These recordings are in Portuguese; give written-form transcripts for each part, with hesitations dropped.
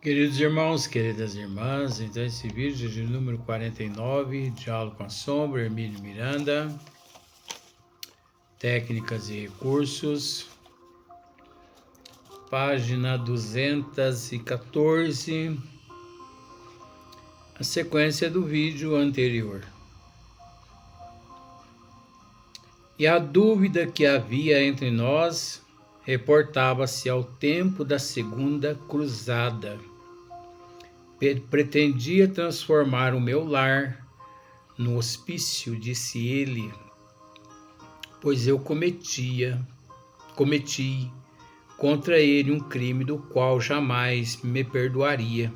Queridos irmãos, queridas irmãs, então esse vídeo de número 49, Diálogo com a Sombra, Hermínio Miranda, Técnicas e Recursos, página 214, a sequência do vídeo anterior. E a dúvida que havia entre nós reportava-se ao tempo da Segunda Cruzada. Pretendia transformar o meu lar no hospício, disse ele, pois eu cometi contra ele um crime do qual jamais me perdoaria.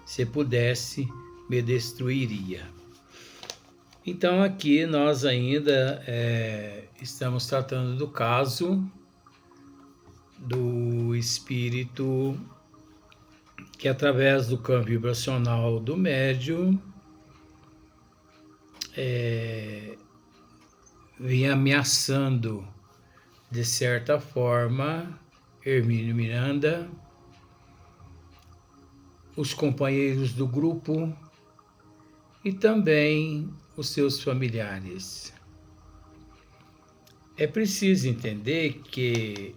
Se pudesse, me destruiria. Então aqui nós ainda estamos tratando do caso do espírito que, através do campo vibracional do médium, vem ameaçando, de certa forma, Hermínio Miranda, os companheiros do grupo e também os seus familiares. É preciso entender que,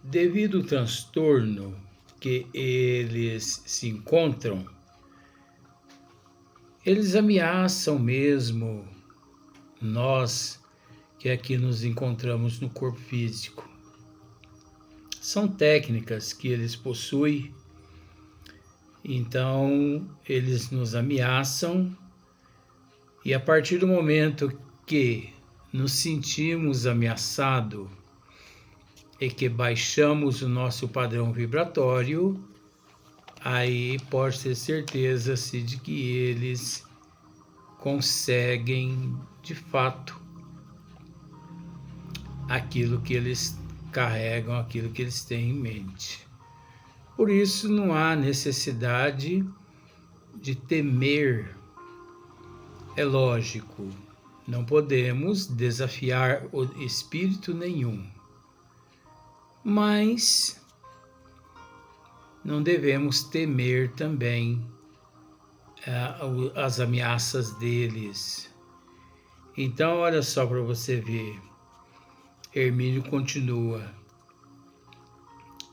devido ao transtorno que eles se encontram, eles ameaçam mesmo nós que aqui nos encontramos no corpo físico. São técnicas que eles possuem, então eles nos ameaçam, e a partir do momento que nos sentimos ameaçados e que baixamos o nosso padrão vibratório, aí pode ter certeza-se de que eles conseguem, de fato, aquilo que eles carregam, aquilo que eles têm em mente. Por isso não há necessidade de temer. É lógico, não podemos desafiar o espírito nenhum, mas não devemos temer também as ameaças deles. Então, olha só para você ver. Hermínio continua.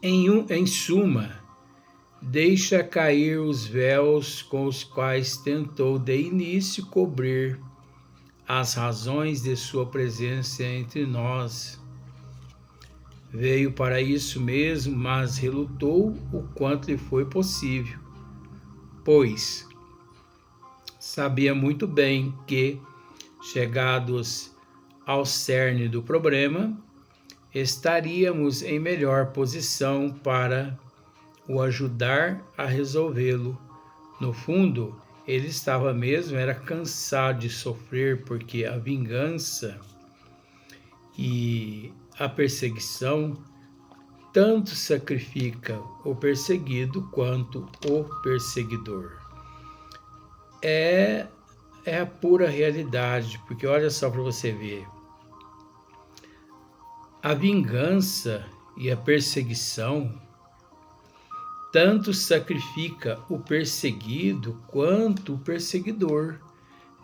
Em suma, deixa cair os véus com os quais tentou de início cobrir as razões de sua presença entre nós. Veio para isso mesmo, mas relutou o quanto lhe foi possível, pois sabia muito bem que, chegados ao cerne do problema, estaríamos em melhor posição para o ajudar a resolvê-lo. No fundo, ele estava mesmo, era cansado de sofrer, porque a vingança e a perseguição tanto sacrifica o perseguido quanto o perseguidor. É a pura realidade, porque olha só para você ver. A vingança e a perseguição tanto sacrifica o perseguido quanto o perseguidor.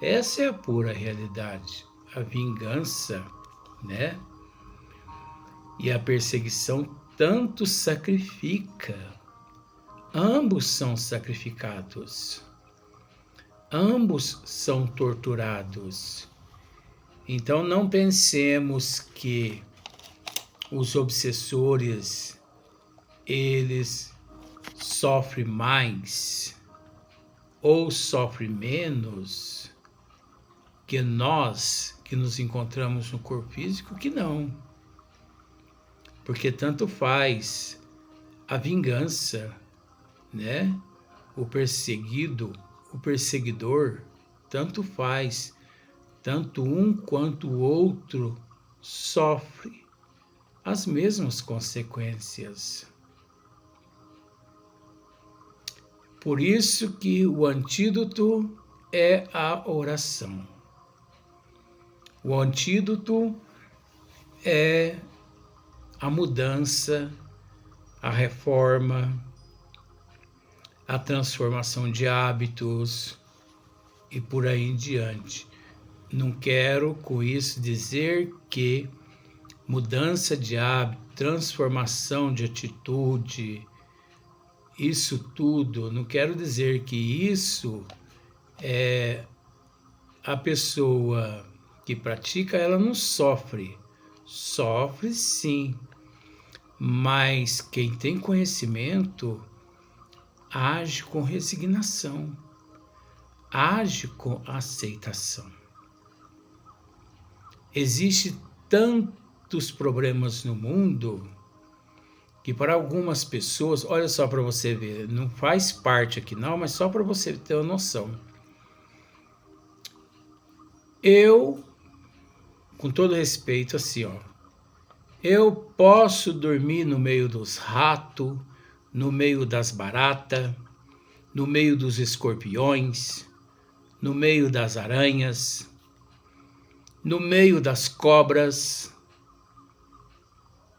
Essa é a pura realidade. A vingança, né? E a perseguição tanto sacrifica. Ambos são sacrificados. Ambos são torturados. Então não pensemos que os obsessores, eles sofrem mais ou sofrem menos que nós que nos encontramos no corpo físico, que não. Porque tanto faz a vingança, né? O perseguido, o perseguidor, tanto faz. Tanto um quanto o outro sofre as mesmas consequências. Por isso que o antídoto é a oração. O antídoto é a mudança, a reforma, a transformação de hábitos e por aí em diante. Não quero com isso dizer que mudança de hábito, transformação de atitude, isso tudo, não quero dizer que isso a pessoa que pratica, ela não sofre. Sofre sim, mas quem tem conhecimento age com resignação, age com aceitação. Existem tantos problemas no mundo que para algumas pessoas, olha só para você ver, não faz parte aqui não, mas só para você ter uma noção. Eu, com todo respeito, assim, ó, eu posso dormir no meio dos ratos, no meio das baratas, no meio dos escorpiões, no meio das aranhas, no meio das cobras.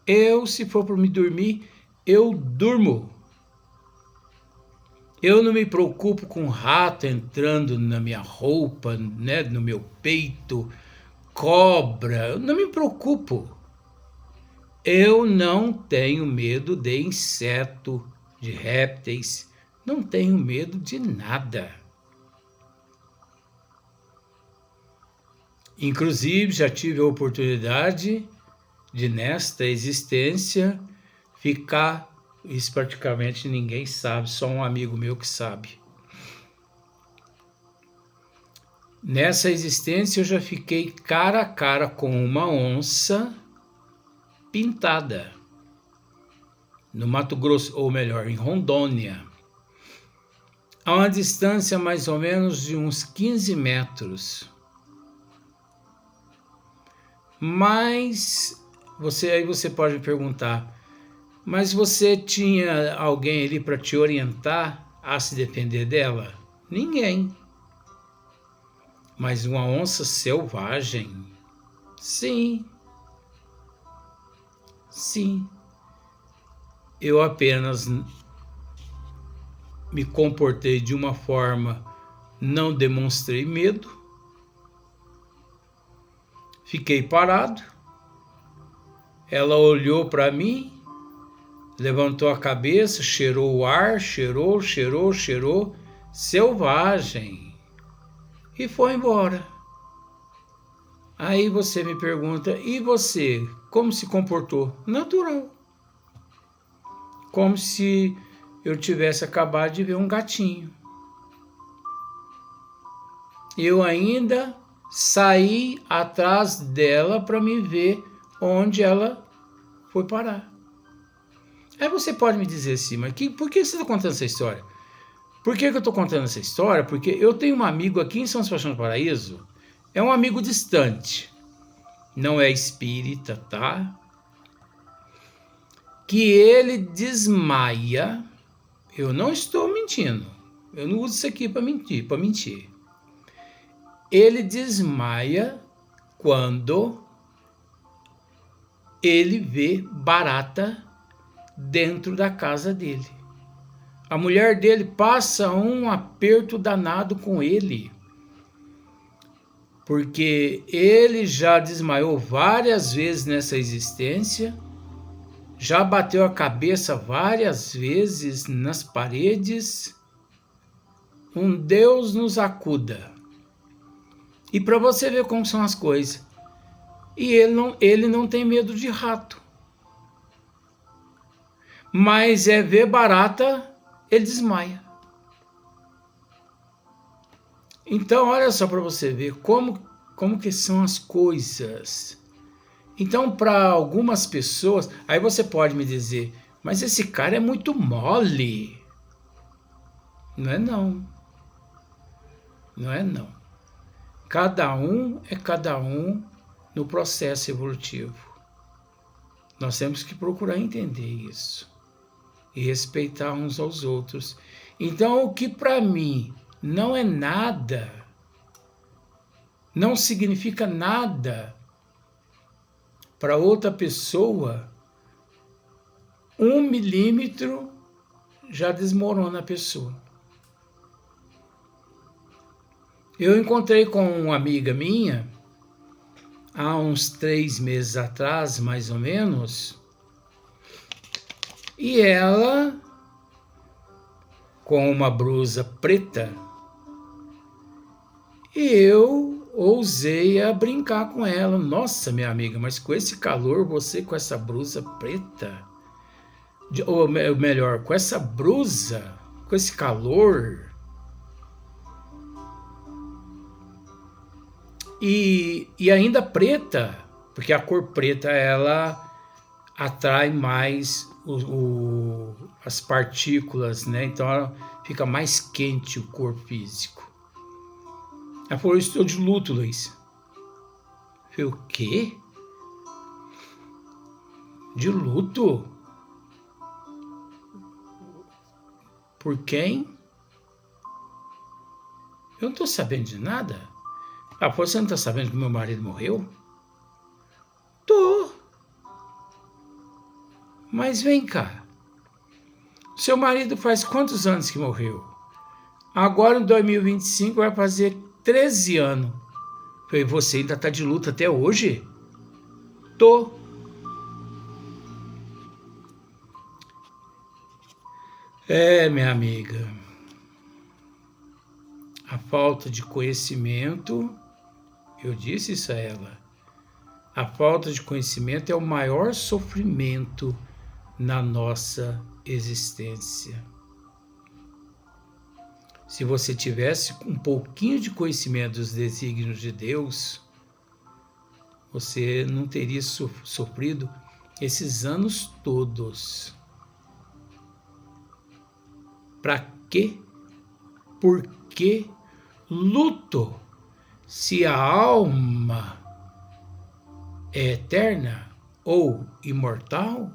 Eu, se for para me dormir, eu durmo. Eu não me preocupo com rato entrando na minha roupa, né, no meu peito, cobra, eu não me preocupo. Eu não tenho medo de inseto, de répteis, não tenho medo de nada. Inclusive, já tive a oportunidade de, nesta existência, ficar, isso praticamente ninguém sabe, só um amigo meu que sabe. Nessa existência eu já fiquei cara a cara com uma onça pintada, no Mato Grosso, ou melhor, em Rondônia, a uma distância mais ou menos de uns 15 metros. Mas aí você pode me perguntar, mas você tinha alguém ali para te orientar a se defender dela? Ninguém. Mas uma onça selvagem? Sim. Sim. Eu apenas me comportei de uma forma, não demonstrei medo, fiquei parado, ela olhou para mim, levantou a cabeça, cheirou o ar, cheirou, selvagem, e foi embora. Aí você me pergunta, e você, como se comportou? Natural. Como se eu tivesse acabado de ver um gatinho. Eu ainda saí atrás dela para me ver onde ela foi parar. Aí você pode me dizer assim, mas por que você está contando essa história? Por que eu estou contando essa história? Porque eu tenho um amigo aqui em São Sebastião do Paraíso, é um amigo distante, não é espírita, tá? Que ele desmaia, eu não estou mentindo, eu não uso isso aqui para mentir. Ele desmaia quando ele vê barata dentro da casa dele. A mulher dele passa um aperto danado com ele, porque ele já desmaiou várias vezes nessa existência, já bateu a cabeça várias vezes nas paredes. Um Deus nos acuda. E para você ver como são as coisas. E ele não tem medo de rato. Mas ver barata, ele desmaia. Então, olha só para você ver como que são as coisas. Então, para algumas pessoas, aí você pode me dizer, mas esse cara é muito mole. Não é não. Não é não. Cada um é cada um no processo evolutivo. Nós temos que procurar entender isso e respeitar uns aos outros. Então, o que para mim não é nada, não significa nada, para outra pessoa, 1 milímetro já desmorona a pessoa. Eu encontrei com uma amiga minha, há uns 3 meses atrás, mais ou menos, e ela, com uma blusa preta, e eu ousei a brincar com ela. Nossa, minha amiga, mas com esse calor, você com essa blusa preta, ou melhor, com essa blusa, com esse calor, e ainda preta, porque a cor preta, ela atrai mais as partículas, né? Então ela fica mais quente o corpo físico. Ela falou, eu estou de luto, Luiz. Eu falei, o quê? De luto? Por quem? Eu não estou sabendo de nada. Ah, você não está sabendo que meu marido morreu? Tô. Mas vem cá. Seu marido faz quantos anos que morreu? Agora em 2025 vai fazer 13 anos. Falei, você ainda está de luto até hoje? Tô. Minha amiga, a falta de conhecimento, eu disse isso a ela, a falta de conhecimento é o maior sofrimento na nossa existência. Se você tivesse um pouquinho de conhecimento dos desígnios de Deus, você não teria sofrido esses anos todos. Para quê? Por que luto se a alma é eterna ou imortal?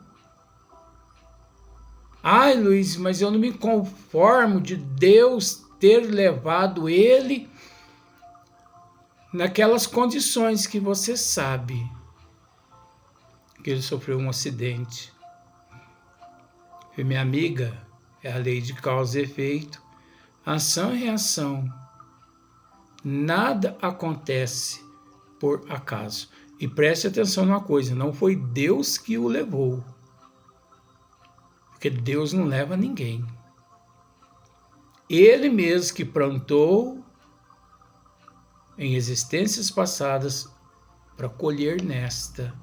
Ai, Luiz, mas eu não me conformo de Deus ter levado ele naquelas condições que você sabe que ele sofreu um acidente. E minha amiga, é a lei de causa e efeito, ação e reação. Nada acontece por acaso. E preste atenção numa coisa, não foi Deus que o levou. Porque Deus não leva ninguém. Ele mesmo que plantou em existências passadas para colher nesta.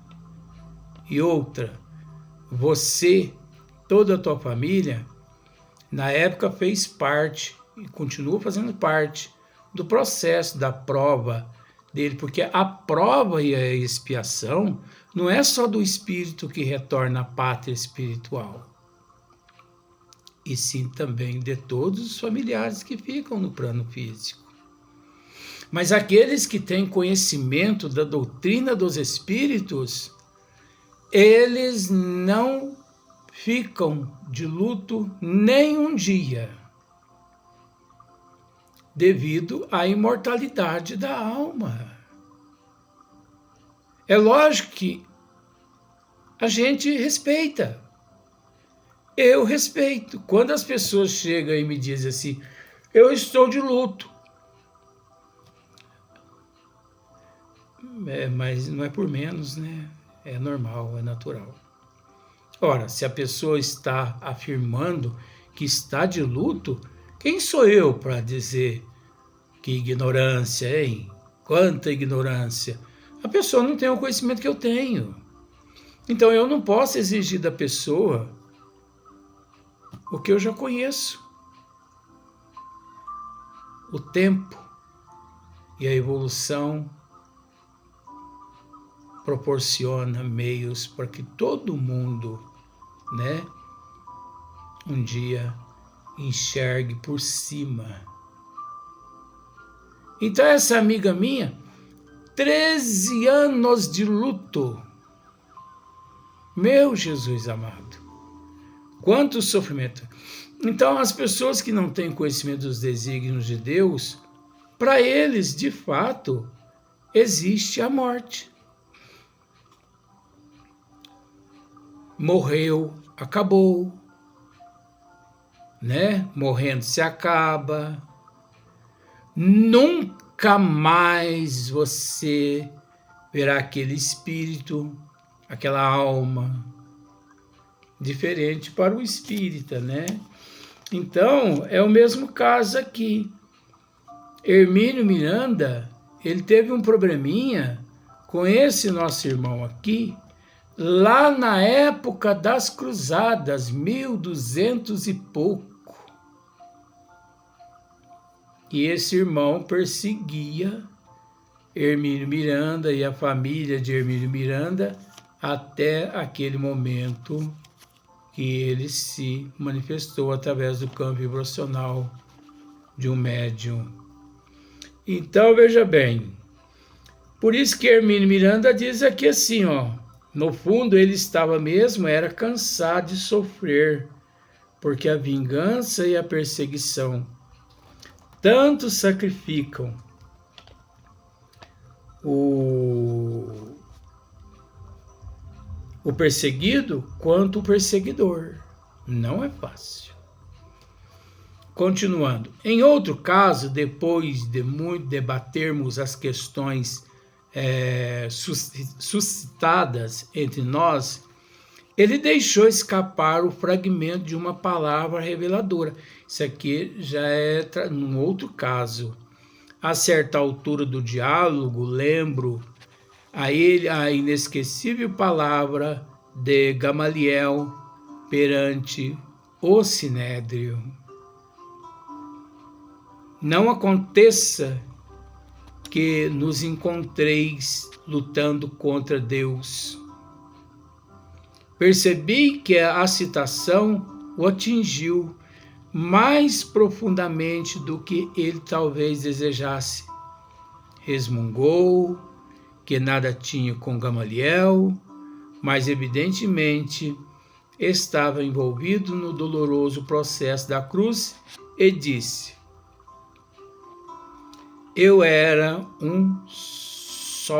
E outra, você, toda a tua família, na época fez parte e continua fazendo parte do processo da prova dele, porque a prova e a expiação não é só do espírito que retorna à pátria espiritual, e sim também de todos os familiares que ficam no plano físico. Mas aqueles que têm conhecimento da doutrina dos espíritos, eles não ficam de luto nem um dia, devido à imortalidade da alma. É lógico que a gente respeita. Eu respeito. Quando as pessoas chegam e me dizem assim, eu estou de luto. Mas não é por menos, né? É normal, é natural. Ora, se a pessoa está afirmando que está de luto, quem sou eu para dizer que ignorância, hein? Quanta ignorância! A pessoa não tem o conhecimento que eu tenho. Então eu não posso exigir da pessoa o que eu já conheço. O tempo e a evolução proporciona meios para que todo mundo, né, um dia enxergue por cima. Então essa amiga minha, 13 anos de luto. Meu Jesus amado, quanto sofrimento. Então as pessoas que não têm conhecimento dos desígnios de Deus, para eles, de fato, existe a morte. Morreu, acabou. né? Morrendo se acaba. Nunca mais você verá aquele espírito, aquela alma, diferente para o espírita, né? Então, é o mesmo caso aqui. Hermínio Miranda, ele teve um probleminha com esse nosso irmão aqui, lá na época das cruzadas, 1200 e pouco. E esse irmão perseguia Hermínio Miranda e a família de Hermínio Miranda até aquele momento que ele se manifestou através do campo vibracional de um médium. Então, veja bem, por isso que Hermínio Miranda diz aqui assim, ó, no fundo ele estava mesmo, era cansado de sofrer, porque a vingança e a perseguição tanto sacrificam o perseguido quanto o perseguidor. Não é fácil. Continuando. Em outro caso, depois de muito debatermos as questões suscitadas entre nós, ele deixou escapar o fragmento de uma palavra reveladora. Isso aqui já é num outro caso. A certa altura do diálogo, lembro a ele a inesquecível palavra de Gamaliel perante o Sinédrio. Não aconteça que nos encontreis lutando contra Deus. Percebi que a citação o atingiu mais profundamente do que ele talvez desejasse. Resmungou que nada tinha com Gamaliel, mas evidentemente estava envolvido no doloroso processo da cruz e disse: eu era um sol.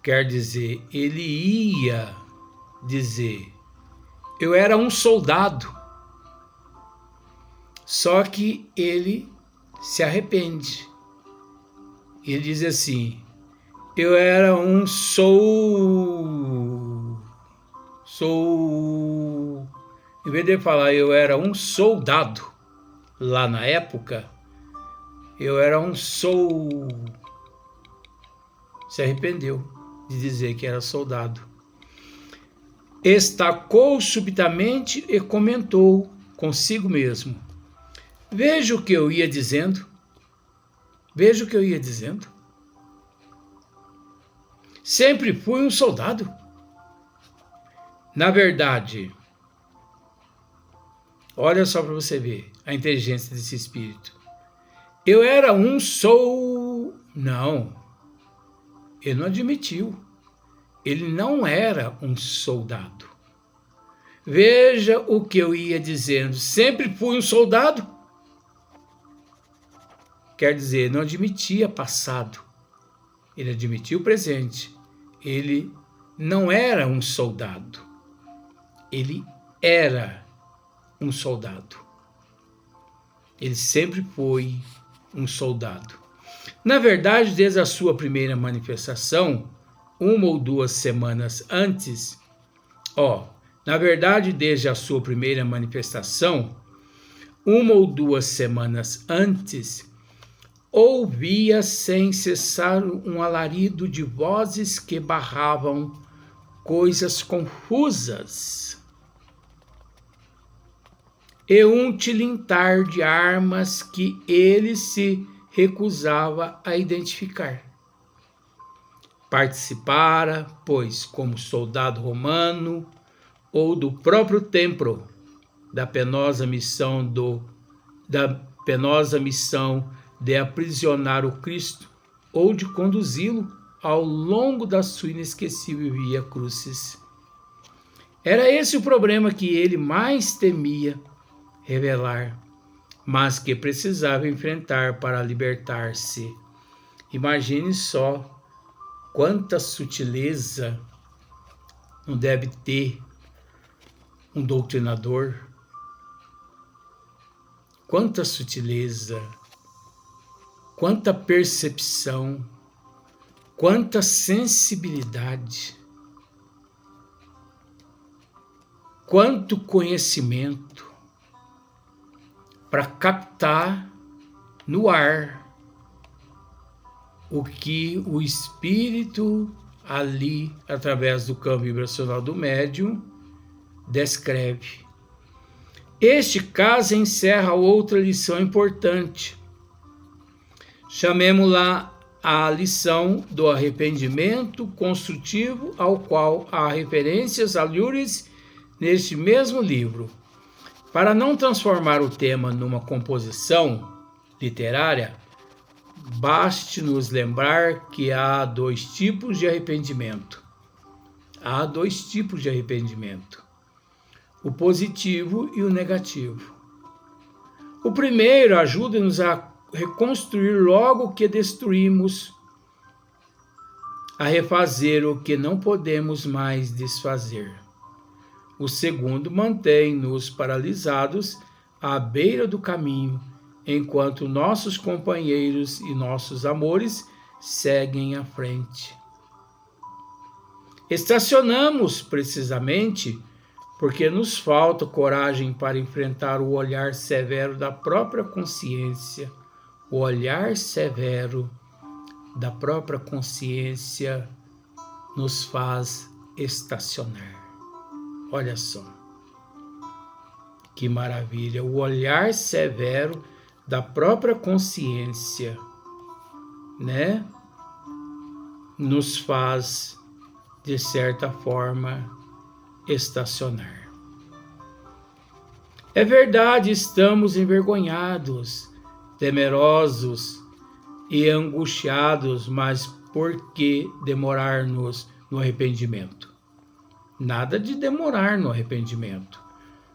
Quer dizer, ele ia dizer, eu era um soldado. Só que ele se arrepende. Ele diz assim, eu era um em vez de falar eu era um soldado, lá na época, eu era um se arrependeu de dizer que era soldado. Estacou subitamente e comentou consigo mesmo, veja o que eu ia dizendo. Veja o que eu ia dizendo. Sempre fui um soldado. Na verdade, olha só para você ver a inteligência desse espírito. Eu era um Não, ele não admitiu. Ele não era um soldado. Veja o que eu ia dizendo. Sempre fui um soldado. Quer dizer, não admitia passado. Ele admitia o presente. Ele não era um soldado. Ele era um soldado. Ele sempre foi um soldado. Na verdade, desde a sua primeira manifestação, 1 ou 2 semanas antes, desde a sua primeira manifestação, 1 ou 2 semanas antes, ouvia sem cessar um alarido de vozes que barravam coisas confusas e um tilintar de armas que ele se recusava a identificar. Participara, pois, como soldado romano ou do próprio templo, da penosa missão de aprisionar o Cristo ou de conduzi-lo ao longo da sua inesquecível via crucis. Era esse o problema que ele mais temia revelar, mas que precisava enfrentar para libertar-se. Imagine só quanta sutileza não deve ter um doutrinador. Quanta sutileza, quanta percepção, quanta sensibilidade, quanto conhecimento para captar no ar o que o espírito ali, através do campo vibracional do médium, descreve. Este caso encerra outra lição importante. Chamemos-la a lição do arrependimento construtivo, ao qual há referências alhures neste mesmo livro. Para não transformar o tema numa composição literária, baste nos lembrar que há dois tipos de arrependimento. Há dois tipos de arrependimento: o positivo e o negativo. O primeiro ajuda-nos a reconstruir logo o que destruímos, a refazer o que não podemos mais desfazer. O segundo mantém-nos paralisados à beira do caminho, enquanto nossos companheiros e nossos amores seguem à frente. Estacionamos precisamente porque nos falta coragem para enfrentar o olhar severo da própria consciência. O olhar severo da própria consciência nos faz estacionar. Olha só, que maravilha! O olhar severo da própria consciência, né? Nos faz, de certa forma, estacionar. É verdade, estamos envergonhados, temerosos e angustiados, mas por que demorar-nos no arrependimento? Nada de demorar no arrependimento.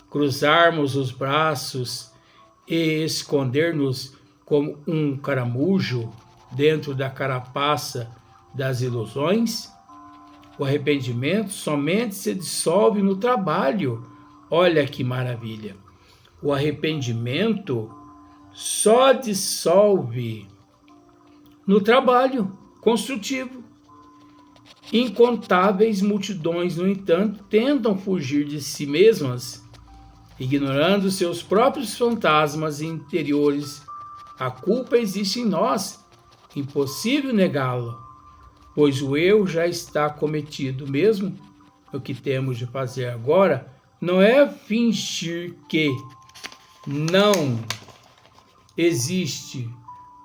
Cruzarmos os braços e esconder-nos como um caramujo dentro da carapaça das ilusões? O arrependimento somente se dissolve no trabalho. Olha que maravilha! O arrependimento só dissolve no trabalho construtivo. Incontáveis multidões, no entanto, tentam fugir de si mesmas, ignorando seus próprios fantasmas interiores. A culpa existe em nós, impossível negá-la, pois o erro já está cometido mesmo. O que temos de fazer agora não é fingir que não existe,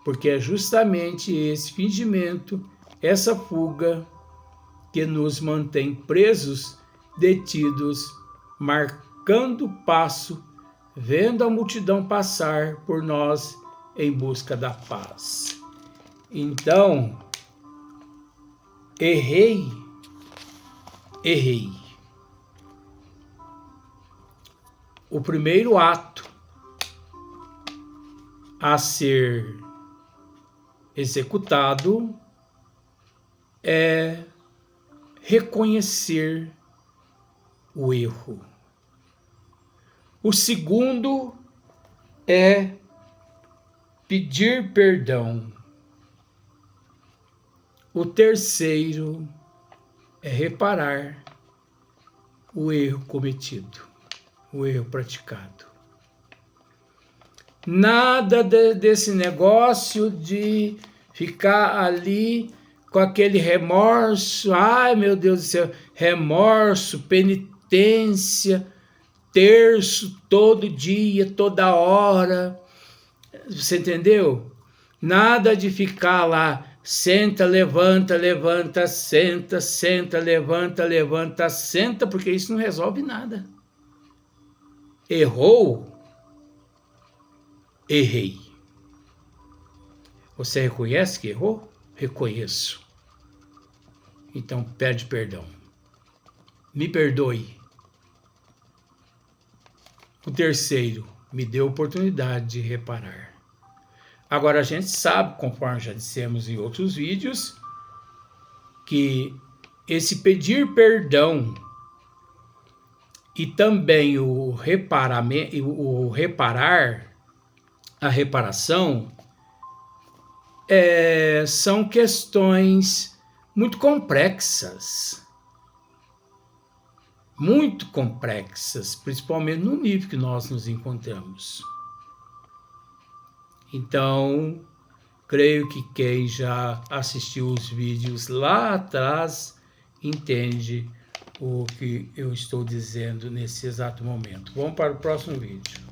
porque é justamente esse fingimento, essa fuga, que nos mantém presos, detidos, marcando passo, vendo a multidão passar por nós em busca da paz. Então, errei. O primeiro ato a ser executado é reconhecer o erro. O segundo é pedir perdão. O terceiro é reparar o erro cometido, o erro praticado. Nada desse negócio de ficar ali com aquele remorso, ai meu Deus do céu, remorso, penitência, terço todo dia, toda hora. Você entendeu? Nada de ficar lá, senta, levanta, levanta, senta, senta, levanta, levanta, senta, porque isso não resolve nada. Errou? Errei. Você reconhece que errou? Reconheço. Então pede perdão. Me perdoe. O terceiro, me dê a oportunidade de reparar. Agora a gente sabe, conforme já dissemos em outros vídeos, que esse pedir perdão e também o reparar, a reparação, são questões muito complexas, principalmente no nível que nós nos encontramos. Então, creio que quem já assistiu os vídeos lá atrás entende o que eu estou dizendo nesse exato momento. Vamos para o próximo vídeo.